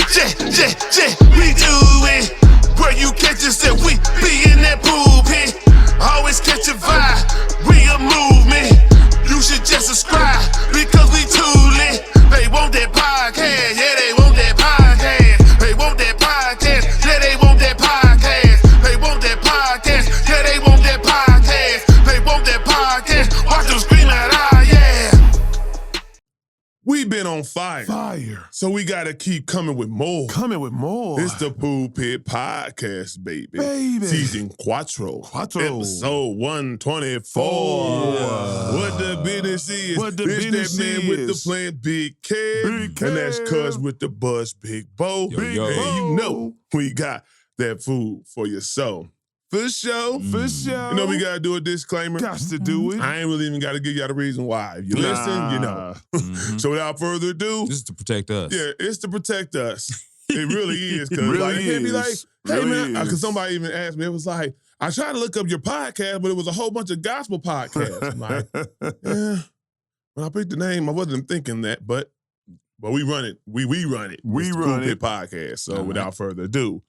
we do it. Where you catch us that we be in that pulpit. Always catch a vibe, we a movement. You should just subscribe because we too lit. They want that podcast, yeah, they want that podcast. They want that podcast, yeah, they want that podcast. They want that podcast, yeah, they want that podcast. They want that podcast, watch them scream out, ah, yeah. We been on fire. So we gotta keep coming with more. It's the Pulpit Podcast, baby. Season Quattro. Episode 124. Yeah. What the business is. What the it's business that man is. with the plant, Big Kev. And that's Cuz with the buzz, Big Bo. Yo, yo. And you know we got that food for your soul. For sure. You You know we gotta do a disclaimer. got to do it. I ain't really even gotta give y'all the reason why. If you listen, you know. So without further ado, This is to protect us. yeah, it's to protect us. It really is. Cause Really like, it can't be like, is. hey Really man, is. because somebody even asked me, it was like, I tried to look up your podcast, but it was a whole bunch of gospel podcasts. I'm like, yeah. When I picked the name, I wasn't thinking that, but we run it. We run it. We It's the run Pulpit it. Podcast. So All right. without further ado,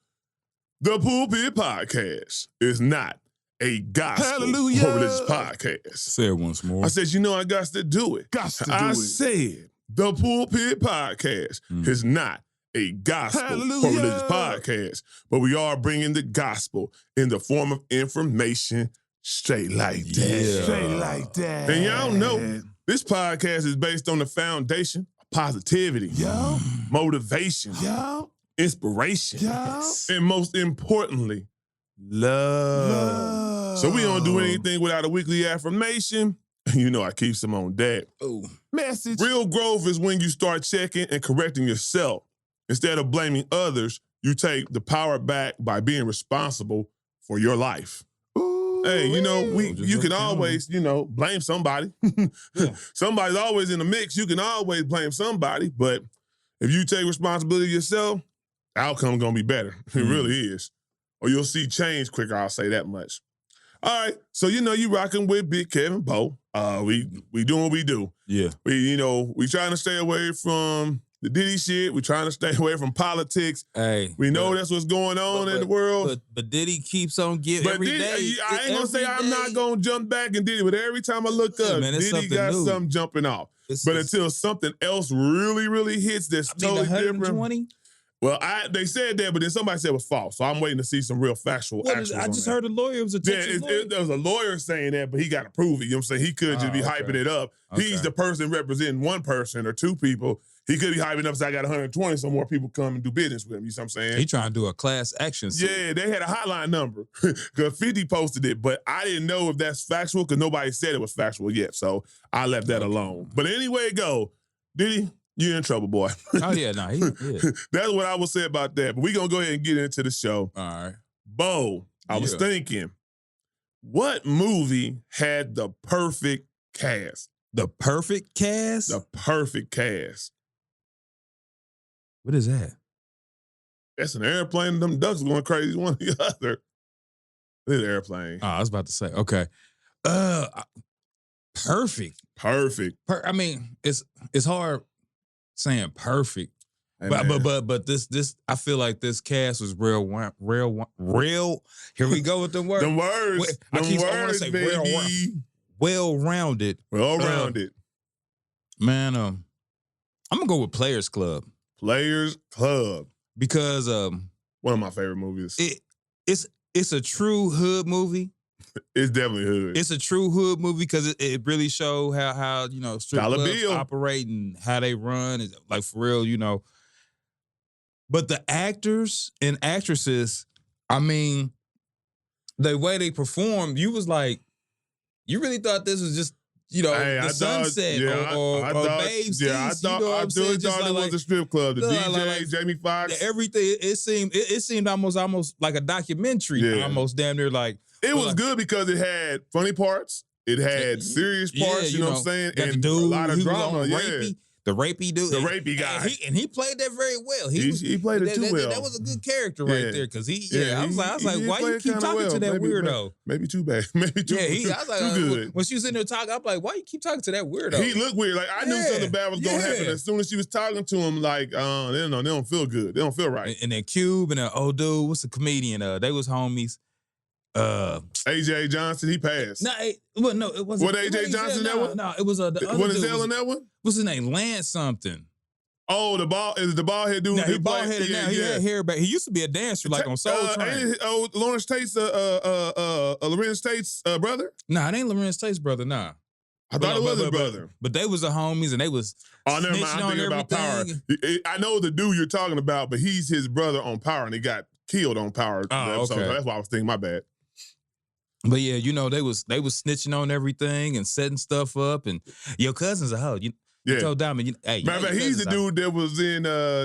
the Pulpit Podcast is not a gospel Hallelujah. or religious podcast. Say it once more. I said, you know, I got to do it. Got to do I it. said the Pulpit Podcast is not a gospel or Hallelujah. religious podcast, but we are bringing the gospel in the form of information straight like that. Yeah. Straight like that. And y'all know this podcast is based on the foundation of positivity, Yo. motivation, Yo. inspiration, Yo. and most importantly, love. So we don't do anything without a weekly affirmation. You know I keep some on deck. Oh. Message. Real growth is when you start checking and correcting yourself. Instead of blaming others, you take the power back by being responsible for your life. Ooh. Hey, you know, Just you can accountable. always, blame somebody. Yeah. Somebody's always in the mix. You can always blame somebody, but if you take responsibility yourself, the outcome's gonna be better. It really is. Or you'll see change quicker, I'll say that much. All right, so you rocking with Big Kevin Bo. We doing what we do. Yeah. We trying to stay away from the Diddy shit. We trying to stay away from politics. Hey. We know that's what's going on in the world. But Diddy keeps on giving But every Diddy, day. I ain't gonna say Every I'm not day. gonna jump back and Diddy, but every time I look Yeah, up, man, it's Diddy something got new. something jumping off. But until something else really, really hits that's totally different. 120? Well, they said that, but then somebody said it was false. So I'm waiting to see some real factual actions. I on just that. heard a lawyer. It was a Yeah, Texas lawyer. there was a lawyer saying that, but he got to prove it. You know what I'm saying? He could just be okay. hyping it up. He's Okay. the person representing one person or two people. He could be hyping up, so I got 120, so more people come and do business with him. You see what I'm saying? He trying to do a class action suit. Yeah, they had a hotline number because 50 posted it, but I didn't know if that's factual because nobody said it was factual yet. So I left that alone. But anyway, go. Diddy, you're in trouble, boy. Oh, yeah, no. Yeah. That's what I will say about that. But we're going to go ahead and get into the show. All right. Bo, I was Yeah. thinking, what movie had the perfect cast? The perfect cast? The perfect cast. What is that? That's an airplane. Them ducks going crazy one or the other. This airplane. Oh, I was about to say, okay. Perfect. Perfect. I mean, it's hard saying perfect. Hey, But man. but this I feel like this cast was real. Here we go with the word. Them words. Wait, I wanna words, say baby. Well-rounded. Well rounded. Man, I'm gonna go with Players Club Players Club. because One of my favorite movies. it's a true hood movie. It's definitely hood. It's a true hood movie because it really showed how strip Dollar clubs bill. operate and how they run. It's like for real, But the actors and actresses, I mean, the way they performed, you was like, you really thought this was just, Hey, the I Sunset thought, or I thought, Babe's yeah, I Feast, thought, you know what I I'm do saying? Just thought it like- was a strip club. The No, DJ, like- Jamie Foxx. everything it seemed almost like a documentary, Yeah. almost damn near like It was like- good because it had funny parts. It had serious parts, you know what I'm saying? Got And the dude a lot of who was drama, all yeah. rapey. The rapey dude. The rapey guy. And he played that very well. He played it too well. That was a good character right Yeah. there. Cause I was he like, why played you keep kinda talking well. to that Maybe- weirdo? Maybe too bad. Maybe too, I was like, too good. when she was in there talking, I'm like, why you keep talking to that weirdo? He looked weird. Like I knew something bad was gonna happen as soon as she was talking to him. Like, they don't feel good. They don't feel right. And then Cube and old dude, what's the comedian? They was homies. AJ Johnson, he passed. No, it wasn't. What, AJ Johnson in that one? No, it was the other What is dude Zell in that one? What's his name? Lance something. Oh, the bald head dude. No, he that bald played- headed now. He had hair back. He used to be a dancer like on Soul Train. Lawrence Tate's Lorenz Tate's brother. Nah, it ain't Lorenz Tate's brother. Nah, I thought it was his brother. But they was the homies and they was. Oh, never mind. snitching I'm on thinking about Power. everything. I know the dude you're talking about, but he's his brother on Power, and he got killed on Power. Oh, So okay. that's why I was thinking. My bad. But yeah, they was snitching on everything and setting stuff up. And your cousin's a hoe. You told Diamond, hey, Matter of fact, he's the dude that was in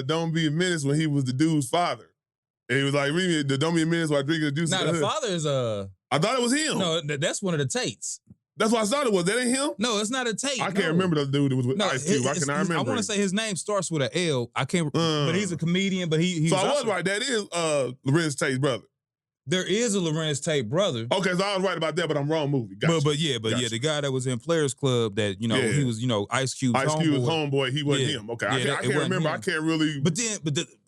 Don't Be a Menace when he was the dude's father. And he was like, read me, Don't Be a Menace while drinking the juice. Nah, the father is I thought it was him. No, that's one of the Tates. That's what I thought it was. That ain't him? No, it's not a Tate. I can't remember the dude that was with Ice Cube. I cannot remember. I want to say his name starts with an L. I can't, but he's a comedian. But he. So I was also, right. That is Lorenz Tate's brother. There is a Lorenz Tate brother. Okay, so I was right about that, but I'm wrong movie. Gotcha. But yeah, the guy that was in Players Club that he was Ice Cube's homeboy. He wasn't him. Okay, I can't remember. I can't really. But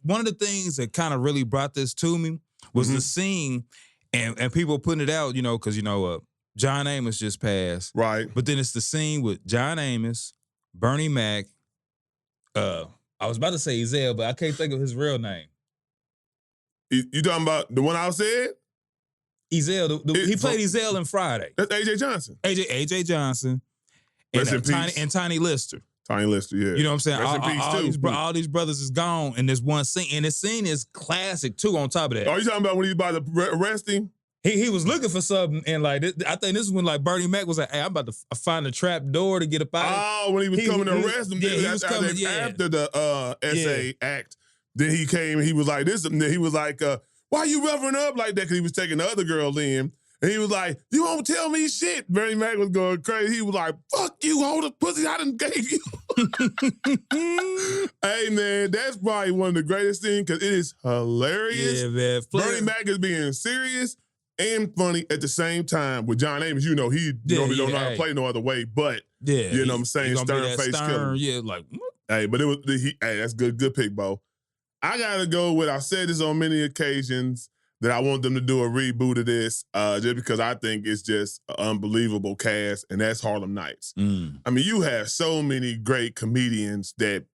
one of the things that kind of really brought this to me was the scene, and people putting it out, because John Amos just passed, right? But then it's the scene with John Amos, Bernie Mac. I was about to say Ezell, but I can't think of his real name. You talking about the one I said? Ezell. He played Ezell in Friday. That's AJ Johnson. AJ Johnson. And Tiny Lister. Tiny Lister, yeah. You know what I'm saying? Rest in peace, too. All these brothers is gone, and there's one scene, and the scene is classic too. On top of that, you talking about when he about to arrest him? He was looking for something, and I think this is when Bernie Mac was like, "Hey, I'm about to find a trap door to get up out." Oh, when he was coming to arrest him, he was coming after the SA act. Then he came and he was like this. And then he was like, "Why you roughing up like that?" Because he was taking the other girl in. And he was like, "You won't tell me shit." Bernie Mac was going crazy. He was like, "Fuck you, hold the pussy I done gave you." Hey, man, that's probably one of the greatest things because it is hilarious. Yeah, man. Bernie Mac is being serious and funny at the same time. With John Amos, he normally don't know how to play no other way. But, you know what I'm saying? Stern face killer. Yeah, like, what? Hey, but it was, that's good pick, Bo. I got to go with, I've said this on many occasions, that I want them to do a reboot of this just because I think it's just an unbelievable cast, and that's Harlem Nights. I mean, you have so many great comedians that,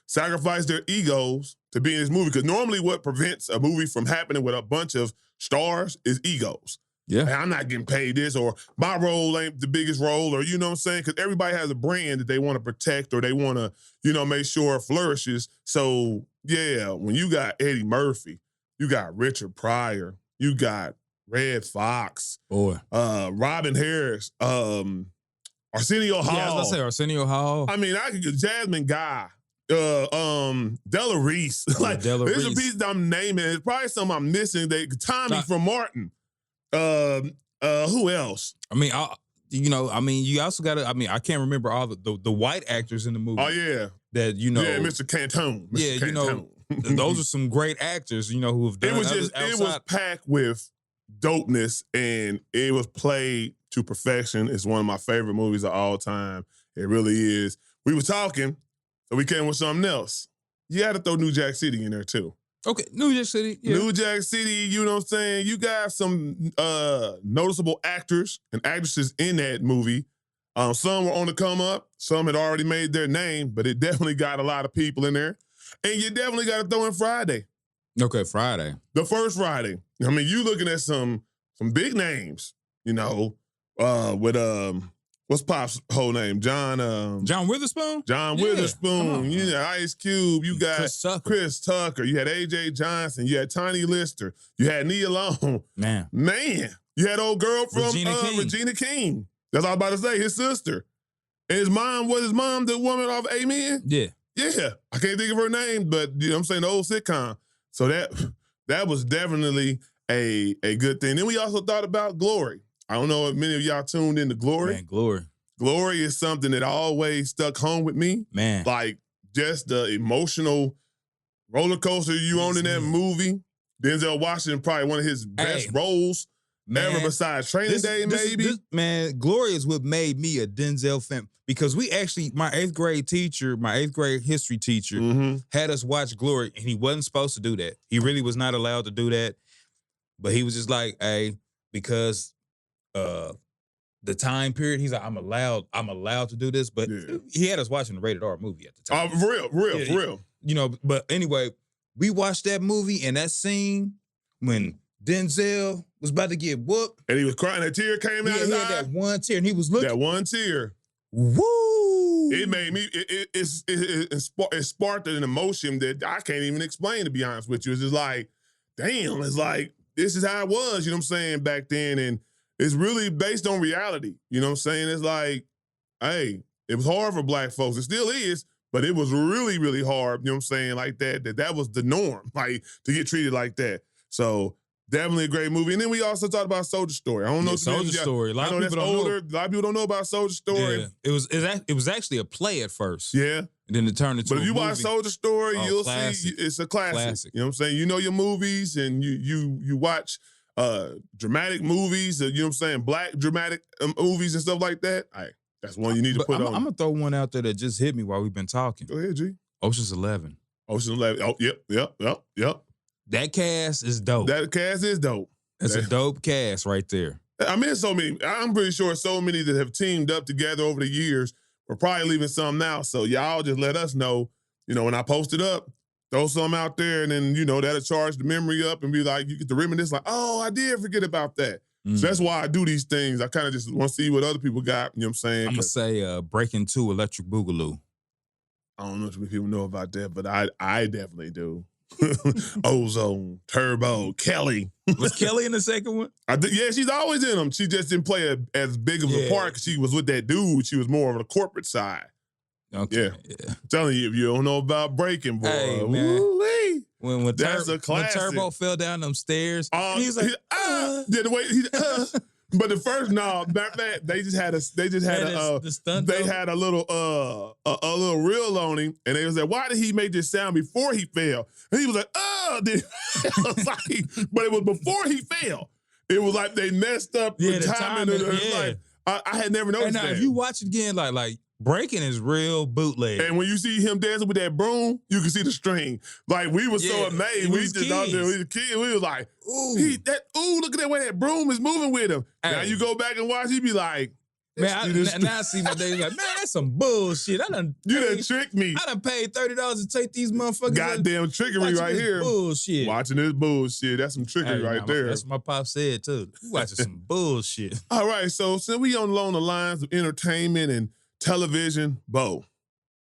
sacrifice their egos to be in this movie, because normally what prevents a movie from happening with a bunch of stars is egos. Yeah. Hey, I'm not getting paid this, or my role ain't the biggest role, or you know what I'm saying? Because everybody has a brand that they want to protect or they want to, make sure it flourishes. So, yeah, when you got Eddie Murphy, you got Richard Pryor, you got Red Fox, Robin Harris, Arsenio Hall. Yeah, I was gonna say Arsenio Hall. I mean, I could get Jasmine Guy, Della Reese. There's a piece that I'm naming. It's probably something I'm missing. Tommy from Martin. Who else? I mean, you also got to. I mean, I can't remember all the white actors in the movie. Oh yeah, that yeah, Mr. Cantone. Mr. Cantone. Those are some great actors. Who have done. It was packed with dopeness, and it was played to perfection. It's one of my favorite movies of all time. It really is. We were talking, so we came with something else. You got to throw New Jack City in there too. Okay, New Jack City. Yeah. New Jack City, you know what I'm saying? You got some noticeable actors and actresses in that movie. Some were on the come up. Some had already made their name, but it definitely got a lot of people in there. And you definitely got to throw in Friday. Okay, Friday. The first Friday. I mean, you looking at some big names, with what's Pop's whole name? John Witherspoon? John Witherspoon. You got Ice Cube. You got Chris Tucker. You had AJ Johnson. You had Tiny Lister. You had Nia Long. Man. You had old girl from Regina King. That's all I was about to say, his sister. And his mom, the woman off Amen? Yeah. Yeah. I can't think of her name, but I'm saying the old sitcom. So that was definitely a good thing. Then we also thought about Glory. I don't know if many of y'all tuned into Glory. Man, Glory. Glory is something that always stuck home with me. Man. Like just the emotional roller coaster you on in that movie. Denzel Washington, probably one of his best roles ever besides Training Day, maybe. Man, Glory is what made me a Denzel fan. Because we actually, my 8th grade history teacher, had us watch Glory, and he wasn't supposed to do that. He really was not allowed to do that. But he was just like, hey, because the time period, he's like, I'm allowed to do this. But he had us watching the rated R movie at the time. For real. You know, but anyway, we watched that movie and that scene when Denzel was about to get whooped. And he was crying, a tear came out his he eye. had that one tear and he was looking. That one tear. Woo! It made me, it sparked an emotion that I can't even explain, to be honest with you. It's just like, damn, it's like, this is how it was, you know what I'm saying, back then. And it's really based on reality. You know what I'm saying? It's like, hey, it was hard for black folks. It still is, but it was really, really hard, you know what I'm saying, like that was the norm, like, to get treated like that. So, definitely a great movie. And then we also talked about Soldier Story. I don't know. Soldier Story. A lot of people don't know. A lot of people don't know about Soldier Story. Yeah. It was actually a play at first. Yeah. And then it turned into a movie. But if you watch Soldier Story, you'll classic. see it's a classic. You know what I'm saying? You know your movies and you watch dramatic movies, you know what I'm saying? Black dramatic movies and stuff like that. That's one you need to put on. I'm going to throw one out there that just hit me while we've been talking. Go ahead, G. Ocean's 11. Ocean's 11. Oh, yep. That cast is dope. That cast is dope. That's a dope cast right there. I mean, so many. I'm pretty sure so many that have teamed up together over the years. We're probably leaving some out. So y'all just let us know, you know, when I post it up, throw some out there, and then, you know, that'll charge the memory up and be like, you get to reminisce like, oh, I did forget about that. So that's why I do these things. I kind of just want to see what other people got, you know what I'm saying? I'm going to say Breaking 2, Electric Boogaloo. I don't know if people know about that, but I definitely do. Ozone, Turbo, Kelly. Was Kelly in the second one? Yeah, she's always in them. She just didn't play as big of a part because she was with that dude. She was more on the corporate side. Okay. Yeah. I'm telling you, if you don't know about Breaking, boy, hey, man. woo-wee. When That's a classic. When Turbo fell down them stairs, he's like, But the first, they just had a little reel on him, and they was like, why did he make this sound before he fell? And he was like, but it was before he fell. It was like they messed up the timing. Like, I had never noticed that. If you watch it again, like Breaking is real bootleg. And when you see him dancing with that broom, you can see the string. Like, we were so amazed. We just out there, we were kids. We was like, look at that way that broom is moving with him. Hey. Now you go back and watch, he be like, man, now I see my day like, man, that's some bullshit. You done tricked me. I done paid $30 to take these motherfuckers. Goddamn trickery right here. Bullshit. Watching this bullshit. That's some trickery right there. That's what my pop said too. You watching some bullshit. All right, so since we along the lines of entertainment and television, Bo,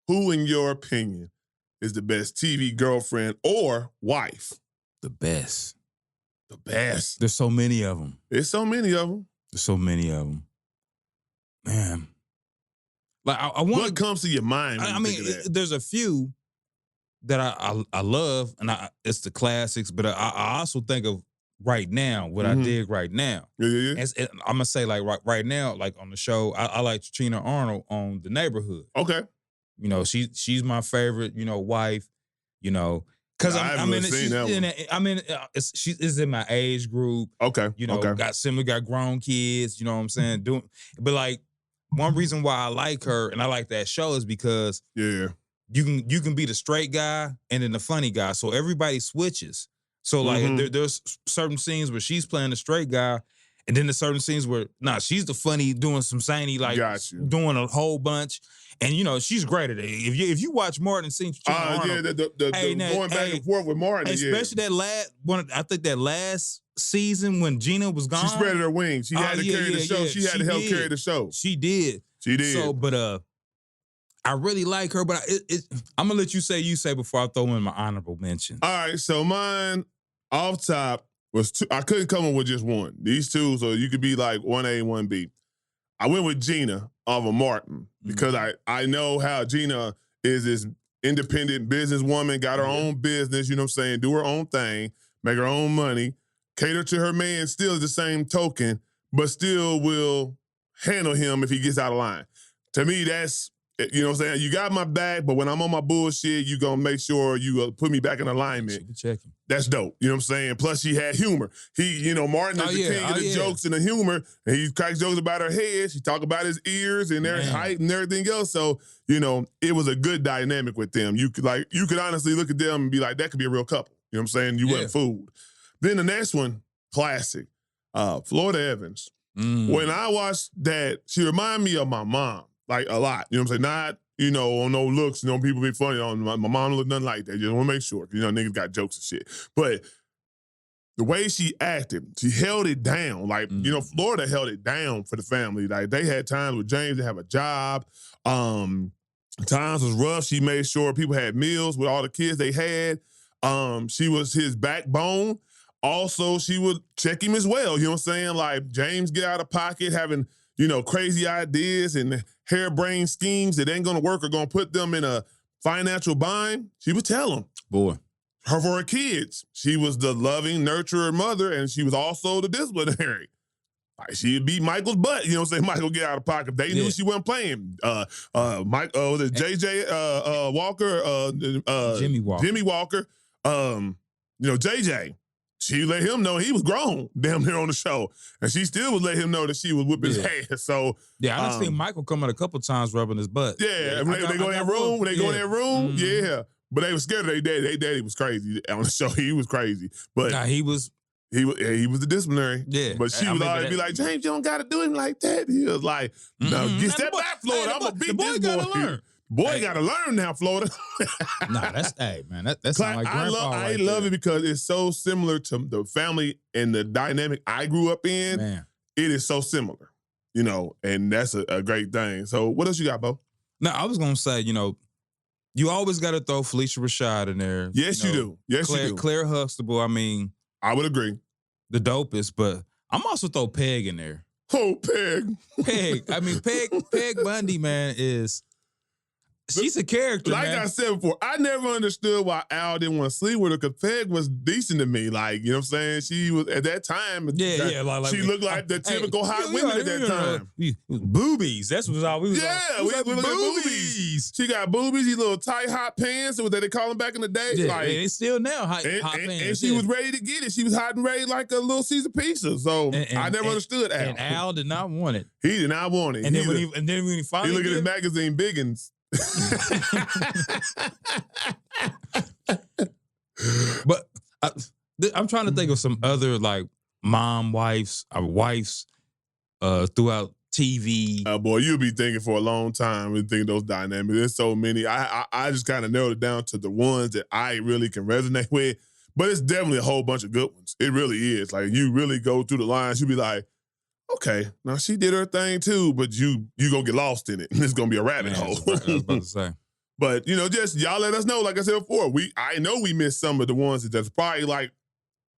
who in your opinion is the best TV girlfriend or wife? The best. The best. There's so many of them. There's so many of them. There's so many of them. Man. Like, I want. What comes to your mind when I you mean, think of that? there's a few that I love, and it's the classics, but I also think of right now, what I dig right now. Yeah. I'm going to say, like, right now, like, on the show, I like Trina Arnold on The Neighborhood. Okay. You know, she's my favorite, you know, wife, you know. Because she's in my age group. Okay. You know, got grown kids, you know what I'm saying? But like, one reason why I like her and I like that show is because you can be the straight guy and then the funny guy. So everybody switches. So like there's certain scenes where she's playing the straight guy, and then there's certain scenes where she's the funny, doing some zany, like doing a whole bunch. And you know, she's great at it. If you watch Martin and scenes, going back and forth with Martin, especially that last one. I think that last season when Gina was gone, she spread her wings. She had to carry the show. She had to help carry the show. She did. So, but I really like her. But I'm gonna let you say before I throw in my honorable mention. All right, so mine off top was two. I couldn't come up with just one. These two, so you could be like 1A, 1B. I went with Gina over Martin because I know how Gina is this independent businesswoman, got her own business, you know what I'm saying, do her own thing, make her own money, cater to her man still the same token, but still will handle him if he gets out of line. to me, that's, you know what I'm saying? You got my back, but when I'm on my bullshit, you gonna make sure you put me back in alignment. She be checking. That's dope. You know what I'm saying? Plus, she had humor. Martin is the king of the jokes and the humor, and he cracks jokes about her head. She talk about his ears and their height and everything else. So, it was a good dynamic with them. You could honestly look at them and be like, that could be a real couple. You know what I'm saying? You wasn't fooled. Then the next one, classic, Florida Evans. When I watched that, she reminded me of my mom, like a lot. You know what I'm saying? Not, on no looks, people be funny. My mom looked nothing like that. Just want to make sure. Niggas got jokes and shit. But the way she acted, she held it down. Like, Florida held it down for the family. Like, they had times with James to have a job. Times was rough. She made sure people had meals with all the kids they had. She was his backbone. Also, she would check him as well. You know what I'm saying? Like, James get out of pocket, having, crazy ideas and harebrained schemes that ain't gonna work or gonna put them in a financial bind. She would tell him. Boy. For her kids, she was the loving, nurturer mother, and she was also the disciplinary. Like, she'd beat Michael's butt. You know what I'm saying? Michael get out of pocket. They knew she wasn't playing. Was it JJ Walker? Jimmy Walker. Jimmy Walker. JJ. She let him know he was grown damn near on the show. And she still would let him know that she was whipping his ass. So I done seen Michael come out a couple times rubbing his butt. Yeah, when they go in that room, yeah. But they were scared of their daddy. Their daddy was crazy on the show. He was crazy. But he was the disciplinary. Yeah. But she would always be like, James, you don't gotta do him like that. He was like, no, get step back, Florida. I'm gonna beat this boy. Gotta learn. Boy, gotta learn now, Florida. That's man. That sounds like grandpa. I love it because it's so similar to the family and the dynamic I grew up in. Man. It is so similar, and that's a great thing. So what else you got, Bo? Now, I was gonna say, you always got to throw Felicia Rashad in there. Yes, you do. Yes, you do. Claire Huxtable, I would agree. The dopest, but I'm also throw Peg in there. Oh, Peg. Peg Bundy, man, she's a character, like man. I said before, I never understood why Al didn't want to sleep with her because Peg was decent to me. Like, you know what I'm saying? She was, at that time, she looked like the typical hot women at that time. Boobies. That's what we was Yeah, we look at boobies. She got boobies, these little tight hot pants that they call them back in the day. Yeah, like, it's still now hot pants. And she was ready to get it. She was hot and ready like a little Caesar pizza. So I never understood Al. And Al did not want it. He did not want it. And then when he finally looked at his magazine, Biggins. But I'm trying to think of some other like wives throughout TV. Boy, you'll be thinking for a long time and thinking those dynamics. There's so many. I just kind of narrowed it down to the ones that I really can resonate with. But it's definitely a whole bunch of good ones. It really is. Like, you really go through the lines, you be like, okay, now she did her thing too, but you gonna get lost in it. It's gonna be a rabbit hole. I was about to say. But, just y'all let us know, like I said before, I know we missed some of the ones that's probably like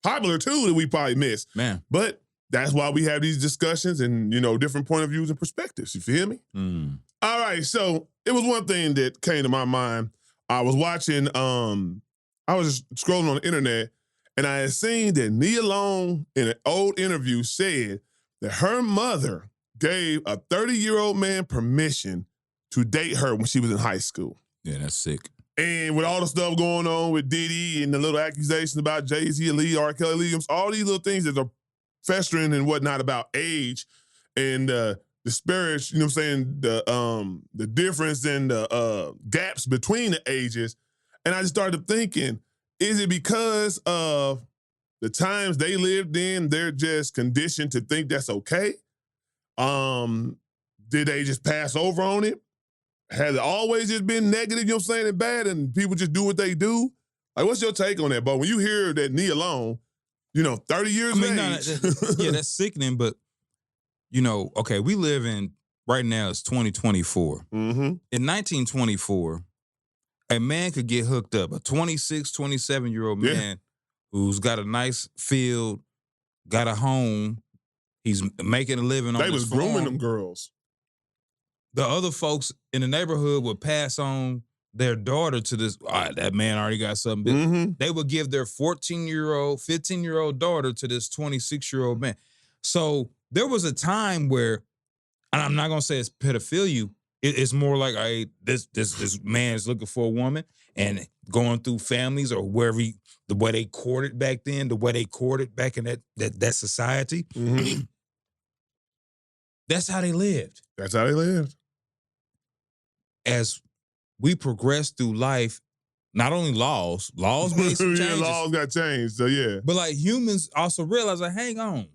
popular too that we probably missed. Man. But that's why we have these discussions and, different point of views and perspectives. You feel me? All right, so it was one thing that came to my mind. I was watching, I was just scrolling on the internet and I had seen that Nia Long in an old interview said that her mother gave a 30-year-old man permission to date her when she was in high school. Yeah, that's sick. And with all the stuff going on with Diddy and the little accusations about Jay-Z, Lee, R. Kelly Williams, all these little things that are festering and whatnot about age and disparage, you know what I'm saying, the difference and the gaps between the ages. And I just started thinking, is it because of the times they lived in, they're just conditioned to think that's okay? Did they just pass over on it? Has it always just been negative, you know what I'm saying, and bad, and people just do what they do? Like, what's your take on that, Bo? When you hear that Nia Long, 30 years of age. That's sickening, but, okay, we live in, right now it's 2024. Mm-hmm. In 1924, a man could get hooked up, a 26, 27-year-old man who's got a nice field, got a home, he's making a living on They was farm. grooming them girls. The other folks in the neighborhood would pass on their daughter to this, that man already got something big. Mm-hmm. They would give their 14-year-old, 15-year-old daughter to this 26-year-old man. So there was a time where, and I'm not going to say it's pedophilia, It's more like this man is looking for a woman and going through families or wherever the way they courted back then, the way they courted back in that society. Mm-hmm. That's how they lived. That's how they lived. As we progress through life, not only laws made some changes, laws got changed. So yeah, but like humans also realize, like, hang on,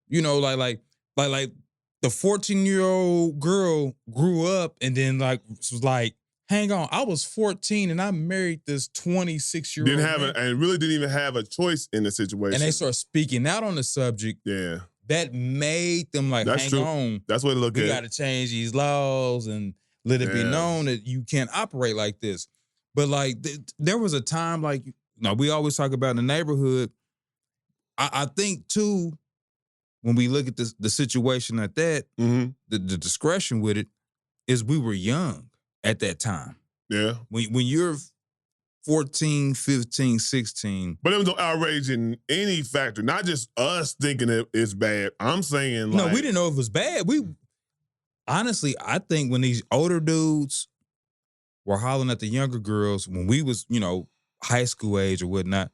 you know, like the 14-year-old girl grew up and then like was like, hang on, I was 14 and I married this 26-year-old. And really didn't even have a choice in the situation. And they start speaking out on the subject. Yeah, That made them like, that's hang true. on, That's what it looked we at. got to change these laws and let it be Yeah. known that you can't operate like this. But like, there was a time, like, you know, we always talk about in the neighborhood. I think too, when we look at the situation like that, Mm-hmm. the discretion with it is we were young at that time. Yeah, When you're 14, 15, 16. but it was no outrage in any factor, not just us thinking it's bad. I'm saying, No, like, we didn't know it was bad. Honestly, I think when these older dudes were hollering at the younger girls when we was, you know, high school age or whatnot,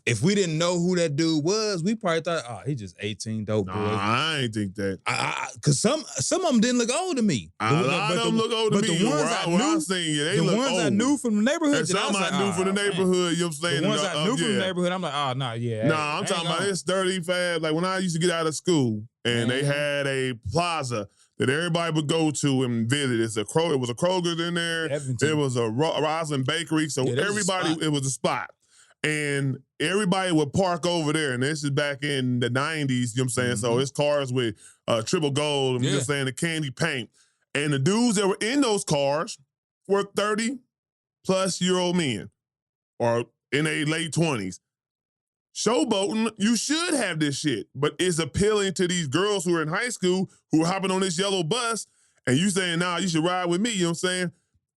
if we didn't know who that dude was, we probably thought, oh, he just 18, dope boy. I ain't think that. Cause some of them didn't look old to me. A lot of them look old to but me. the ones I'm saying, yeah, they the look ones old. I knew from the neighborhood, And some I knew from the neighborhood, you know what I'm saying? The ones I knew from the neighborhood, I'm like, oh, no, yeah. No, I'm talking about this 35. Like when I used to get out of school and they had a plaza that everybody would go to and visit. It was a Kroger's in there. Edmonton. It was a Roslyn Bakery. So Yeah, there's a everybody, spot. it was a spot. And everybody would park over there. And this is back in the 90s, you know what I'm saying? So it's cars with triple gold, I'm just saying the candy paint. And the dudes that were in those cars were 30-plus-year-old men or in their late 20s. Showboating, you should have this shit, but it's appealing to these girls who are in high school who are hopping on this yellow bus and you saying, nah, you should ride with me, you know what I'm saying?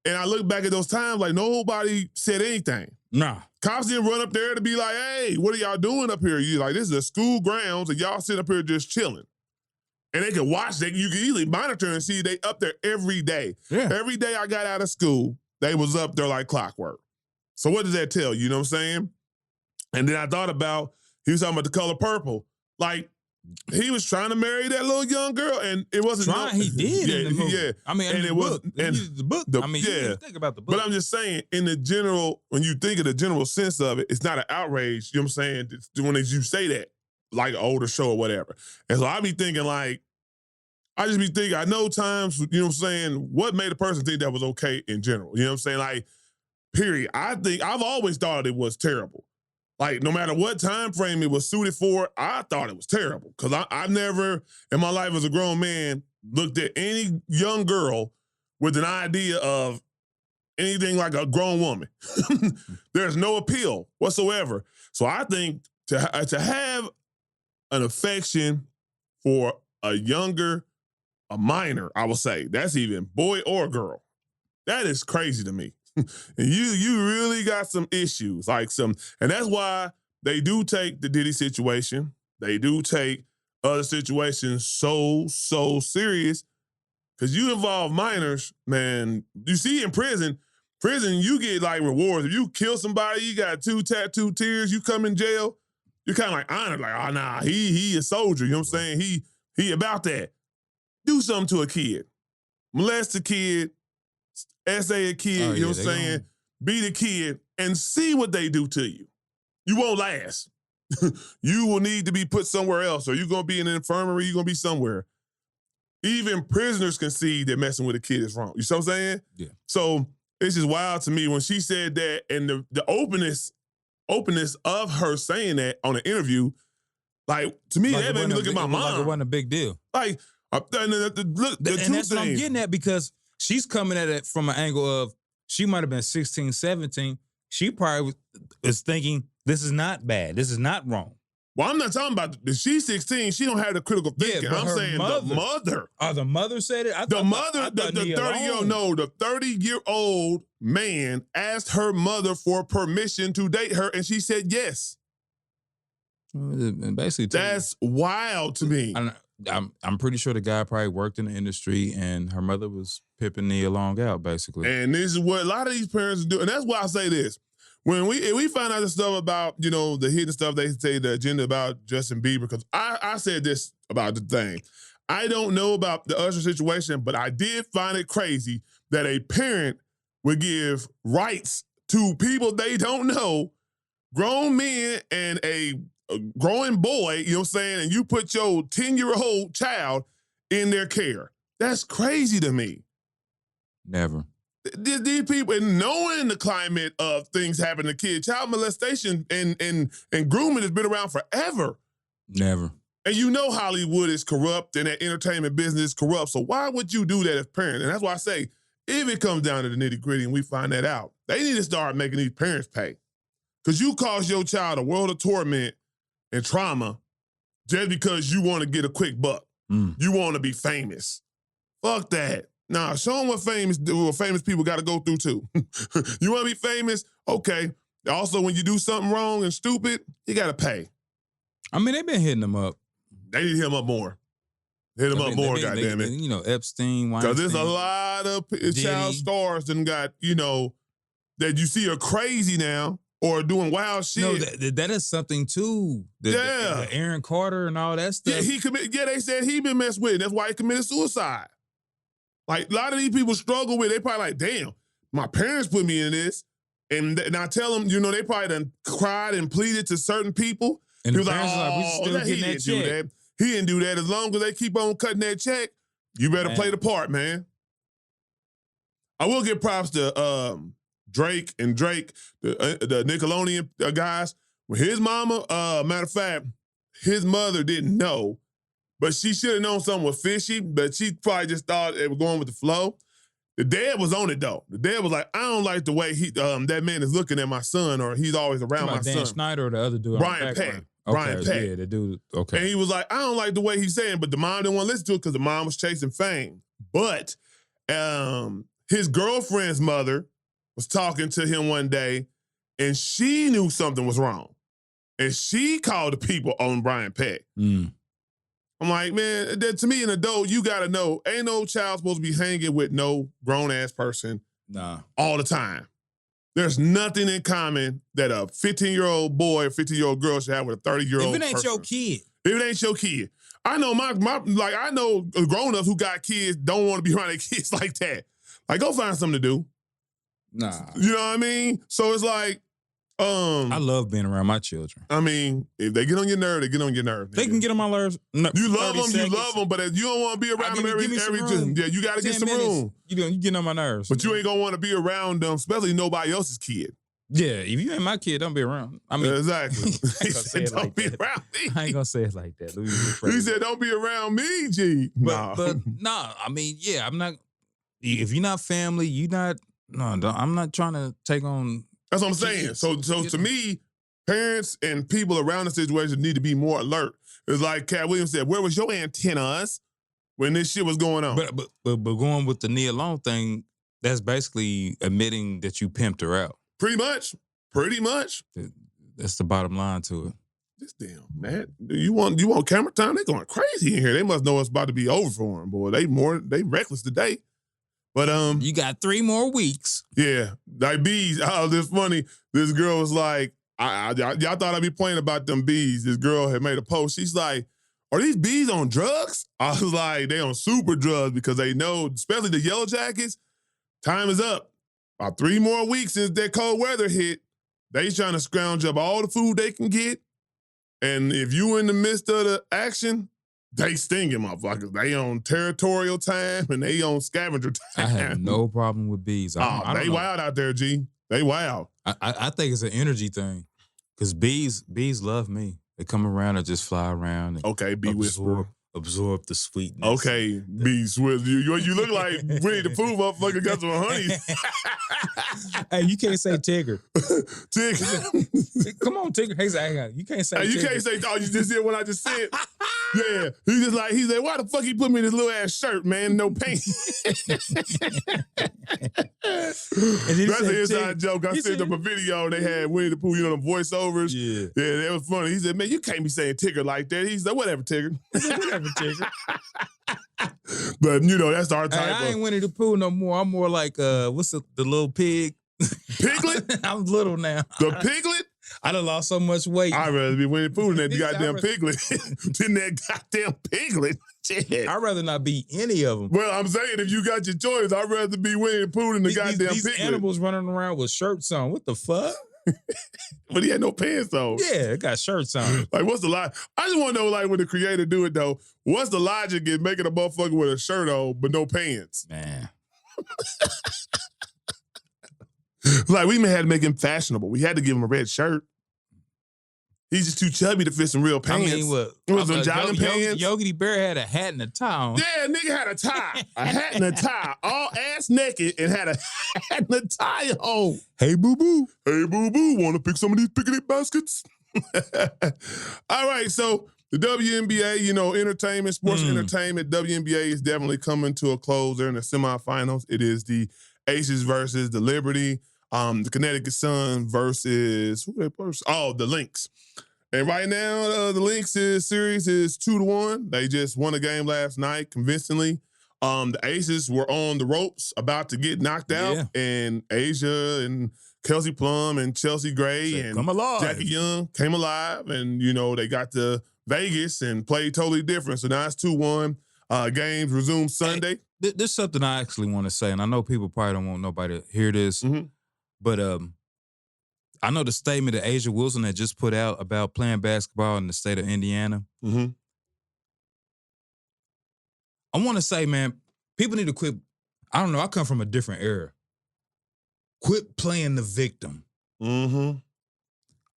And I look back at those times like nobody said anything. Nah. Cops didn't run up there to be like, hey, what are y'all doing up here? You like, this is a school grounds and y'all sit up here just chilling. And they can watch, you can easily monitor and see they up there every day. Yeah. Every day I got out of school, they was up there like clockwork. So what does that tell you? You know what I'm saying? And then I thought about, he was talking about The Color Purple. Like, he was trying to marry that little young girl, and it wasn't. He did in the movie. Yeah. I mean, And it it was was- and the book. the- I mean, yeah. you didn't think about the book. But I'm just saying, in the general, when you think of the general sense of it, it's not an outrage, you know what I'm saying? It's when you say that, like an older show or whatever. And so I be thinking like, I know times, you know what I'm saying, what made a person think that was okay in general? You know what I'm saying? Like, period. I've always thought it was terrible. Like, no matter what time frame it was suited for, I thought it was terrible. Because I never, in my life as a grown man, looked at any young girl with an idea of anything like a grown woman. There's no appeal whatsoever. So I think to have an affection for a minor, I will say, that's even boy or girl. That is crazy to me. And you really got some issues, and that's why they do take the Diddy situation. They do take other situations so serious, because you involve minors, man. You see in prison, you get like rewards. If you kill somebody, you got 2 tattooed tears, you come in jail, you're kind of like honored, like, oh nah, he a soldier, you know what I'm saying? He about that. Do something to a kid. Molest a kid, essay a kid, you know what I'm saying? Beat a kid and see what they do to you. You won't last. You will need to be put somewhere else, or you're going to be in an infirmary, you're going to be somewhere. Even prisoners can see that messing with a kid is wrong. You see what I'm saying? Yeah. So it's just wild to me when she said that, and the openness of her saying that on an interview, like, to me, Like that made me look at my mom. Like it wasn't a big deal. Like, and That's what I'm getting at, because she's coming at it from an angle of she might have been 16, 17. She probably was thinking, this is not bad. This is not wrong. Well, I'm not talking about, she's 16, she don't have the critical thinking. but I'm her saying mother. the mother. Oh, the mother said it? The 30-year-old man asked her mother for permission to date her, and she said yes. Basically, That's wild to me. I'm pretty sure the guy probably worked in the industry, and her mother was pimping Nia Long out, basically. And this is what a lot of these parents do. And that's why I say this. When we find out the stuff about, the hidden stuff, they say the agenda about Justin Bieber, because I said this about the thing. I don't know about the Usher situation, but I did find it crazy that a parent would give rights to people they don't know, grown men and a growing boy, you know what I'm saying, and you put your 10-year-old child in their care. That's crazy to me. Never. These people, and knowing the climate of things happening to kids, child molestation and grooming has been around forever. Never. And you know Hollywood is corrupt and that entertainment business is corrupt. So why would you do that as parents? And that's why I say, if it comes down to the nitty gritty and we find that out, they need to start making these parents pay. Because you cause your child a world of torment and trauma just because you want to get a quick buck. You want to be famous. Fuck that. Nah, show them what famous people got to go through too. You want to be famous? Okay. Also, when you do something wrong and stupid, you got to pay. I mean, they've been hitting them up. They need to hit him up more. Hit him up more, goddammit. Epstein, Weinstein. Because there's a lot of child stars that got, that you see are crazy now or doing wild shit. No, that is something too. The Aaron Carter and all that stuff. Yeah, they said he been messed with. That's why he committed suicide. Like, a lot of these people struggle with it. They probably like, damn, my parents put me in this. And I tell them, they probably done cried and pleaded to certain people. And he the was parents like, we still getting that check. He didn't do that. As long as they keep on cutting that check, you better play the part, man. I will give props to Drake, the Nickelodeon guys. When his mama, matter of fact, his mother didn't know, but she should have known something was fishy, but she probably just thought it was going with the flow. The dad was on it, though. The dad was like, I don't like the way that man is looking at my son, or he's always around my son. Dan Schneider or the other dude? Brian Peck. Brian Peck. Yeah, the dude. Okay. And he was like, I don't like the way he's saying, but the mom didn't want to listen to it because the mom was chasing fame. But his girlfriend's mother was talking to him one day, and she knew something was wrong. And she called the people on Brian Peck. I'm like, man, to me, an adult, you got to know, ain't no child supposed to be hanging with no grown-ass person all the time. There's nothing in common that a 15-year-old boy or 15-year-old girl should have with a 30-year-old person. If it ain't your kid. If it ain't your kid. I know I know grown-ups who got kids don't want to be around their kids like that. Like, go find something to do. Nah. You know what I mean? So it's like, I love being around my children. I mean, if they get on your nerve, they get on your nerve. They can get on my nerves. No, you love them, but you don't want to be around them every yeah, you got to get some room. You get on my nerves. But you ain't going to want to be around them, especially nobody else's kid. Yeah, if you ain't my kid, don't be around. I mean, exactly. He said, don't be around me. I ain't going to say it like that. He said, don't be around me, G. But nah, I mean, yeah, I'm not, if you're not family, I'm not trying to take on. That's what I'm saying. So to me, parents and people around the situation need to be more alert. It's like Cat Williams said, where was your antennas when this shit was going on? But going with the Nia Long thing, that's basically admitting that you pimped her out. Pretty much. That's the bottom line to it. This damn man, you want camera time? They going crazy in here. They must know it's about to be over for them, boy. They reckless today. But you got 3 more weeks. Yeah, like bees. Oh, this funny. This girl was like, y'all thought I'd be playing about them bees. This girl had made a post. She's like, are these bees on drugs? I was like, they on super drugs because they know, especially the Yellow Jackets, time is up. About 3 more weeks since that cold weather hit. They trying to scrounge up all the food they can get. And if you in the midst of the action, they stinging motherfuckers. They on territorial time and they on scavenger time. I have no problem with bees. They wild out there, G. They wild. I think it's an energy thing. Because bees love me. They come around and just fly around. And okay, bee whisperer. Absorb the sweetness. Okay, bee whisperer. You look like Winnie the Pooh motherfucker got some honey. Hey, you can't say Tigger. Tigger. Come on, Tigger. Hey, you can't say Tigger. You can't say, oh, you just did what I just said. Yeah, he said, why the fuck he put me in this little ass shirt, man? No pants. That's an inside joke. I sent them a video. They had Winnie the Pooh, the voiceovers. Yeah. Yeah, that was funny. He said, man, you can't be saying Tigger like that. He said, whatever, Tigger. Whatever, Tigger. But, that's our type I of... ain't Winnie the Pooh no more. I'm more like, what's the little pig? Piglet? I'm little now. The Piglet? I done lost so much weight. I'd rather be Winnie the Pooh than that goddamn Piglet. Than that goddamn Piglet. Shit. I'd rather not be any of them. Well, I'm saying if you got your choice, I'd rather be Winnie the Pooh than the goddamn these Piglet. animals running around with shirts on. What the fuck? But he had no pants on. Yeah, it got shirts on. Like, what's the logic? I just want to know, like, when the creator do it, though, what's the logic in making a motherfucker with a shirt on but no pants? Man. Like, we had to make him fashionable. We had to give him a red shirt. He's just too chubby to fit some real pants. I mean, what? It was some jogging pants. Yogi Bear had a hat and a tie on. Yeah, nigga had a tie. A hat and a tie. All ass naked and had a hat and a tie on. Hey, boo-boo. Hey, boo-boo, want to pick some of these picnic baskets? All right, so the WNBA, entertainment, sports entertainment, WNBA is definitely coming to a close. They're in the semifinals. It is the Aces versus the Liberty. The Connecticut Sun versus, who they versus? Oh, the Lynx. And right now, the Lynx series is 2-1. They just won a game last night convincingly. The Aces were on the ropes, about to get knocked out. Yeah. And Asia and Kelsey Plum and Chelsea Gray and come alive. Jackie Young came alive. And, they got to Vegas and played totally different. So now it's 2-1. Games resume Sunday. Hey, there's something I actually want to say, and I know people probably don't want nobody to hear this. Mm-hmm. But I know the statement that Asia Wilson had just put out about playing basketball in the state of Indiana. Mm-hmm. I want to say, man, people need to quit. I don't know. I come from a different era. Quit playing the victim. Mm-hmm.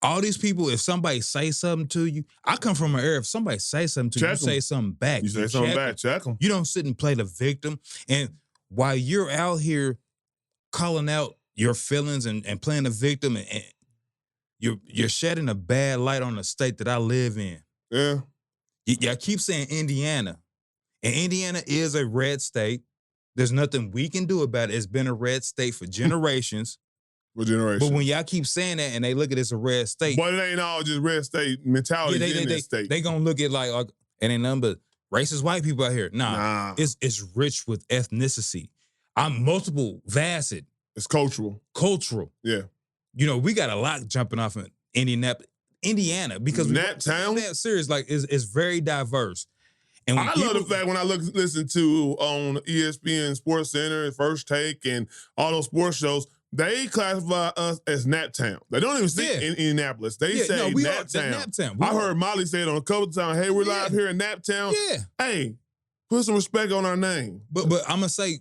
All these people, if somebody say something to you, I come from an era. If somebody say something to you, you say something back. You say something back. Check them. You don't sit and play the victim. And while you're out here calling out your feelings and playing the victim, and you're shedding a bad light on the state that I live in. Yeah. I keep saying Indiana. And Indiana is a red state. There's nothing we can do about it. It's been a red state for generations. For generations. But when y'all keep saying that and they look at it as a red state. But it ain't all just red state mentality in this state. They gonna look at like it ain't nothing but racist white people out here. Nah. It's rich with ethnicity. I'm multiple facet. It's cultural. Yeah. We got a lot jumping off in Indiana, because that town? That serious, like, is very diverse. And I love the fact when I listen to on ESPN Sports Center and First Take and all those sports shows, they classify us as Naptown. They don't even say in Indianapolis. They say Naptown. I heard Molly say it on a couple of times. Hey, we're live here in Naptown. Yeah. Hey, put some respect on our name. But I'm gonna say,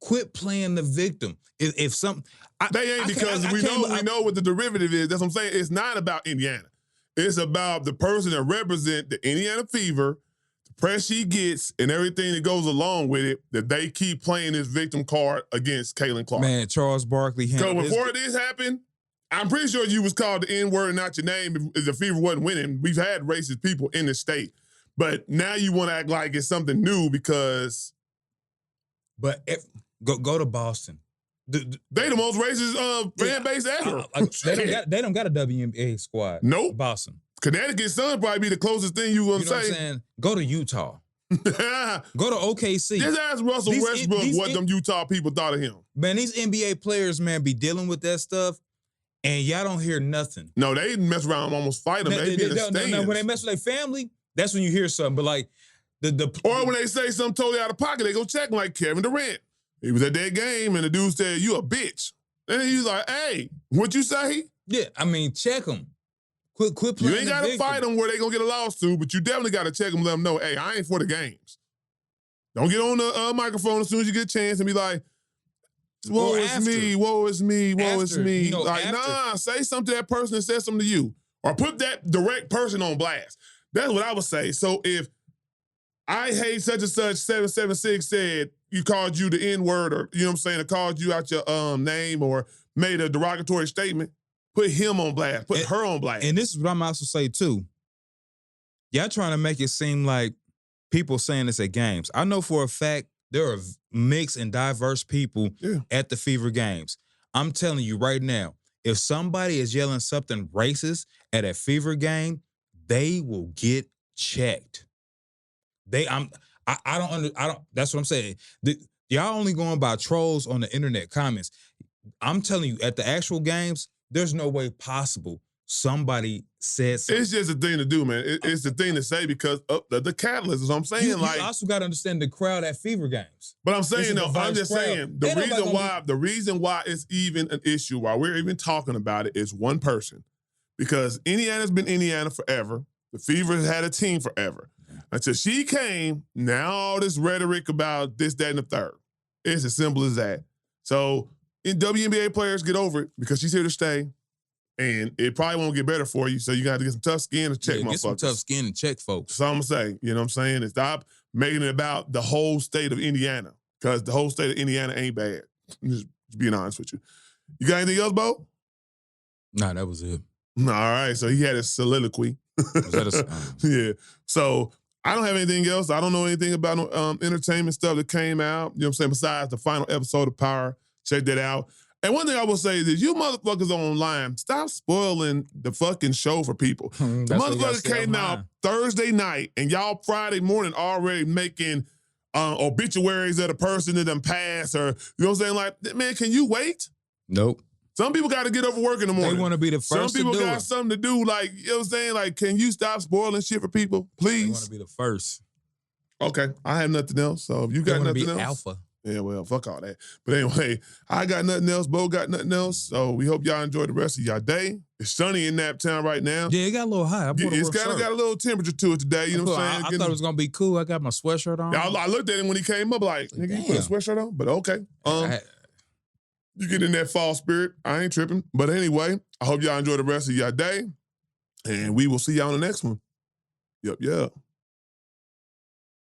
quit playing the victim. If something they ain't, because we know what the derivative is. That's what I'm saying. It's not about Indiana. It's about the person that represent the Indiana Fever, the press she gets, and everything that goes along with it, that they keep playing this victim card against Caitlin Clark. Man, Charles Barkley. So before this happened, I'm pretty sure you was called the N-word and not your name if the Fever wasn't winning. We've had racist people in the state. But now you want to act like it's something new because... But go to Boston. They the most racist fan base ever. They don't got a WNBA squad. Nope. Boston. Connecticut Sun probably be the closest thing you gonna say. What I'm saying? Go to Utah. Go to OKC. Just ask Russell Westbrook what them Utah people thought of him. Man, these NBA players, man, be dealing with that stuff, and y'all don't hear nothing. No, they mess around and almost fight them. They be in the stands. When they mess with their family, that's when you hear something. But like or when they say something totally out of pocket, they go check like Kevin Durant. He was at that game, and the dude said, "You a bitch." And he's like, "Hey, what you say?" Yeah, I mean, check them. Quit playing. You ain't got to fight them where they gonna get a lawsuit, but you definitely got to check them. Let them know, "Hey, I ain't for the games." Don't get on the microphone as soon as you get a chance and be like, "Woe is me, woe is me, woe is me." Nah, say something to that person that says something to you, or put that direct person on blast. That's what I would say. So if I hate such and such 776 said you called you the N-word, or you know what I'm saying, or called you out your name or made a derogatory statement, put him on blast, put her on blast. And this is what I'm also say too. Y'all trying to make it seem like people saying this at games. I know for a fact there are mixed and diverse people at the Fever games. I'm telling you right now, if somebody is yelling something racist at a Fever game, they will get checked. I don't. That's what I'm saying. Y'all only going by trolls on the internet comments. I'm telling you, at the actual games, there's no way possible somebody said something. It's just a thing to do, man. It's the thing to say because of the catalyst is what I'm saying. You like, also got to understand the crowd at Fever games. But I'm saying, though, diverse I'm just crowd. saying, Ain't the reason why it's even an issue, why we're even talking about it, is one person. Because Indiana's been Indiana forever. The Fever has had a team forever. Until she came, now all this rhetoric about this, that, and the third. It's as simple as that. So, WNBA players get over it because she's here to stay. And it probably won't get better for you. So you got to get some tough skin to check motherfuckers. Get some tough skin and check folks. So I'm going to say, you know what I'm saying? And stop making it about the whole state of Indiana. Because the whole state of Indiana ain't bad. Just being honest with you. You got anything else, Bo? Nah, that was it. All right. So he had his soliloquy. Was that yeah. So I don't have anything else. I don't know anything about entertainment stuff that came out. You know what I'm saying? Besides the final episode of Power. Check that out. And one thing I will say is you motherfuckers online, stop spoiling the fucking show for people. The motherfucker came out Thursday night and y'all Friday morning already making obituaries of the person that done passed or, you know what I'm saying? Like, man, can you wait? Nope. Some people got to get over work in the morning. They want to be the first to do it. Some people got something to do. Like, you know what I'm saying? Like, can you stop spoiling shit for people, please? They want to be the first. Okay. I have nothing else. So if you got nothing else. Alpha. Yeah, well, fuck all that. But anyway, I got nothing else. Bo got nothing else. So we hope y'all enjoy the rest of y'all day. It's sunny in Naptown right now. Yeah, it got a little high. It's got a little temperature to it today. You know what I'm saying? I thought it was going to be cool. I got my sweatshirt on. I looked at him when he came up like, nigga, you put a sweatshirt on? But okay. You get in that fall spirit. I ain't tripping. But anyway, I hope y'all enjoy the rest of y'all day. And we will see y'all on the next one. Yep.